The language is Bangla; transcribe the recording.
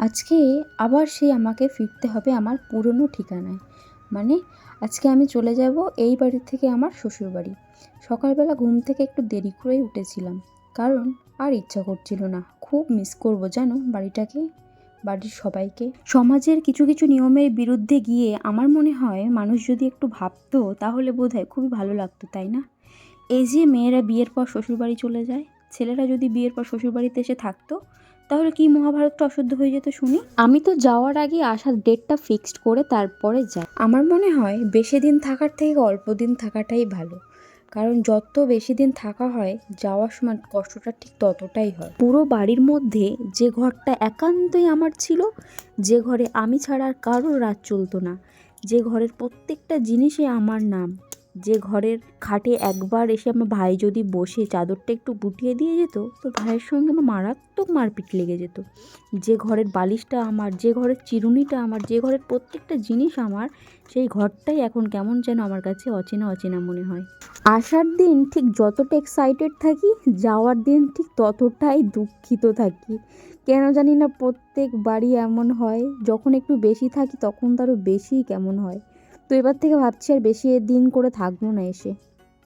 আজকে আবার সেই আমাকে ফিরতে হবে আমার পুরনো ঠিকানায়। মানে আজকে আমি চলে যাব এই বাড়ি থেকে আমার শ্বশুরবাড়ি। সকালবেলা ঘুম থেকে একটু দেরি করেই উঠেছিলাম, কারণ আর ইচ্ছা করছিল না। খুব মিস করব জানো বাড়িটাকে, বাড়ির সবাইকে। সমাজের কিছু কিছু নিয়মের বিরুদ্ধে গিয়ে আমার মনে হয় মানুষ যদি একটু ভাবতো তাহলে বোধহয় খুবই ভালো লাগতো, তাই না? এই যে মেয়েরা বিয়ের পর শ্বশুরবাড়ি চলে যায়, ছেলেরা যদি বিয়ের পর শ্বশুরবাড়িতে এসে থাকতো, তাহলে কি মহাভারতটা অশুদ্ধ হয়ে যেত শুনি। আমি তো যাওয়ার আগে আসার ডেটটা ফিক্সড করে তারপরে যাই। আমার মনে হয় বেশি দিন থাকার থেকে অল্প দিন থাকাটাই ভালো, কারণ যত বেশি দিন থাকা হয় যাওয়ার সময় কষ্টটা ঠিক ততটাই হয়। পুরো বাড়ির মধ্যে যে ঘরটা একান্তই আমার ছিল, যে ঘরে আমি ছাড়া আর কারোর রাত চলতো না, যে ঘরের প্রত্যেকটা জিনিসে আমার নাম, যে ঘরের খাটে একবার এসে আমার ভাই যদি বসে চাদরটা একটু গুটিয়ে দিয়ে যেত তো ভাইয়ের সঙ্গে আমার মারাত্মক মারপিট লেগে যেত, যে ঘরের বালিশটা আমার, যে ঘরের চিরুনিটা আমার, যে ঘরের প্রত্যেকটা জিনিস আমার, সেই ঘরটাই এখন কেমন যেন আমার কাছে অচেনা অচেনা মনে হয়। আসার দিন ঠিক যতটা এক্সাইটেড থাকি, যাওয়ার দিন ঠিক ততটাই দুঃখিত থাকি। কেন জানি না প্রত্যেক বাড়ি এমন হয়, যখন একটু বেশি থাকি তখন তারও বেশি কেমন হয়। তো এবার থেকে ভাবছি আর বেশি দিন করে থাকবো না এসে।